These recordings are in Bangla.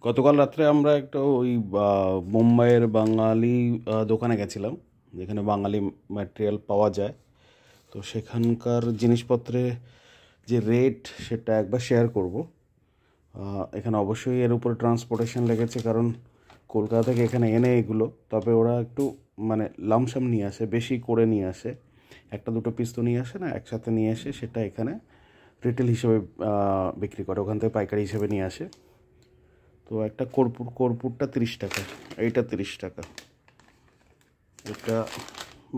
গতকাল রাত্রে আমরা একটা ওই মুম্বাইয়ের বাঙালি দোকানে গেছিলাম, যেখানে বাঙালি ম্যাটেরিয়াল পাওয়া যায়। তো সেখানকার জিনিসপত্রে যে রেট সেটা একবার শেয়ার করব। এখানে অবশ্যই এর উপরে ট্রান্সপোর্টেশন লেগেছে, কারণ কলকাতা থেকে এখানে এনে এগুলো, তবে ওরা একটু মানে লামসাম নিয়ে আসে, বেশি করে নিয়ে আসে। একটা দুটো পিস তো নিয়ে আসে না, একসাথে নিয়ে এসে সেটা এখানে রিটেল হিসেবে বিক্রি করে, ওখান থেকে পাইকারি হিসেবে নিয়ে আসে। তো একটা কর্পূরটা 30 টাকা, এইটা 30 টাকা। এটা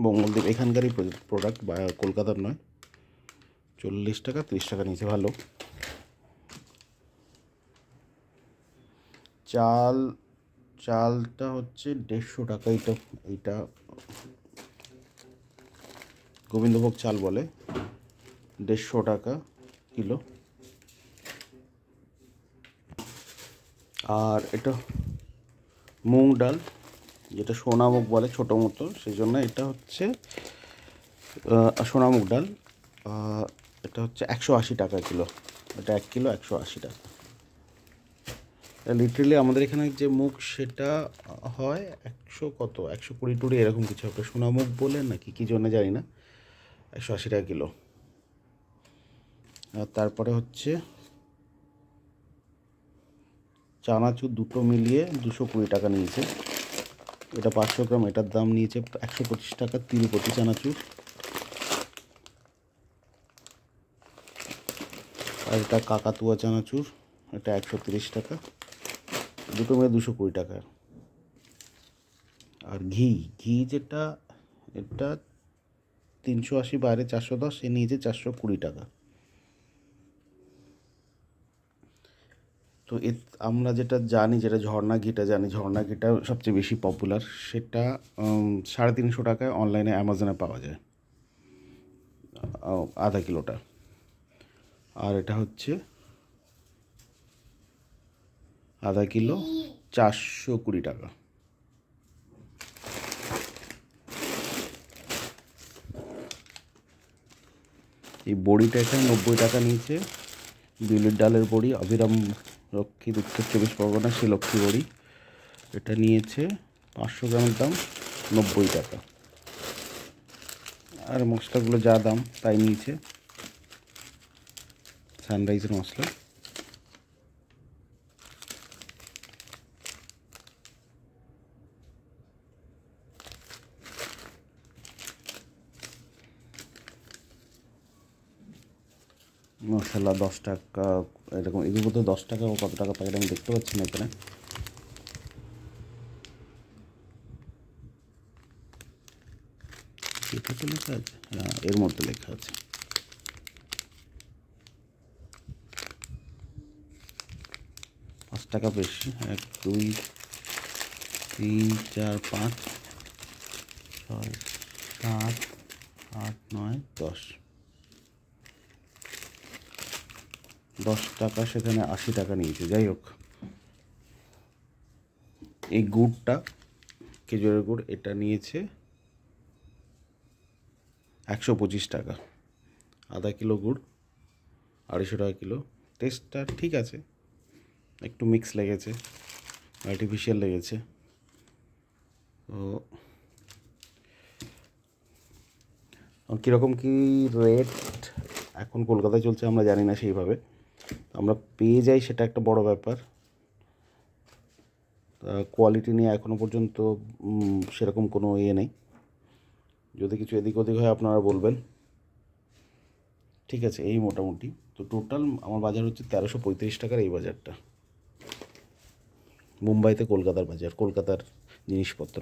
মঙ্গলদ্বীপ এখানকারই প্রোডাক্ট, বা কলকাতার নয়। 40 টাকা 30 টাকা নিচে, ভালো। চালটা হচ্ছে 150 টাকা। এইটা গোবিন্দভোগ চাল বলে, 150 টাকা কিলো। আর এটা মুগ ডাল, যেটা সোনামুগ বলে ছোটো মতো, সেই জন্য এটা হচ্ছে সোনামুগ ডাল। এটা হচ্ছে 180 টাকা কিলো। এটা 1 কিলো 180 টাকা। লিটারেলি আমাদের এখানে যে মুগ সেটা হয় 120 এরকম কিছু হবে, সোনামুগ বলে নাকি কী জন্য জানি না। 180 টাকা কিলো। আর তারপরে হচ্ছে চানাচুর, দুটো মিলিয়ে 220 টাকা নিয়েছে। এটা 500 গ্রাম, এটার দাম নিয়েছে 125 টাকা তিরুপতি চানাচুর। আর এটা কাকাতুয়া চানাচুর, এটা 130 টাকা, দুটো মিলে 220 টাকা। আর ঘি যেটা, এটা 380, বাইরে 410, এ নিয়েছে 420 টাকা। তো আমরা যেটা জানি, যেটা ঝর্ণা ঘিটা জানি, ঝর্ণা ঘিটা সবচেয়ে বেশি পপুলার। সেটা 350 টাকায় অনলাইনে অ্যামাজনে পাওয়া যায়, আধা কিলোটা। আর এটা হচ্ছে আধা কিলো 420 টাকা। এই বড়িটা এখানে 90 টাকা নিয়েছে, বিউলির ডালের বড়ি, অবিরাম লক্ষ্মী, উত্তর 24 পরগনা সেই লক্ষ্মী বড়ি। এটা নিয়েছে 500 গ্রামের দাম 90 টাকা। আর মশলাগুলো যা দাম তাই নিয়েছে। সানরাইজের মশলা, মশলা 10 টাকা এরকম। এগুলো তো 10 টাকা ও কত টাকা প্যাকেট আমি দেখতে পাচ্ছি না এখানে। এটাতে লেখা আছে, হ্যাঁ এর মধ্যে লেখা আছে। টাকা বেশি, 1 2 3 4 5 6 7 8 9 10 টাকা, সেখানে 80 টাকা নিয়েছে। যাই হোক, এই গুড়টা, খেজুরের গুড়, এটা নিয়েছে 125 টাকা। আধা কিলো গুড় 250 টাকা কিলো। টেস্টটা ঠিক আছে, একটু মিক্স লেগেছে, আর্টিফিশিয়াল লেগেছে। তো কীরকম কী রেট এখন কলকাতায় চলছে আমরা জানি না সেইভাবে, আমরা পেয়ে যাই, সেটা একটা বড় ব্যাপার। কোয়ালিটি নিয়ে এখনও পর্যন্ত সেরকম কোনো নেই। যদি কিছু এদিক ওদিক হয় আপনারা বলবেন। ঠিক আছে, এই মোটামুটি। তো টোটাল আমার বাজার হচ্ছে 1335 টাকার এই বাজারটা, মুম্বাইতে কলকাতার বাজার, কলকাতার জিনিসপত্র।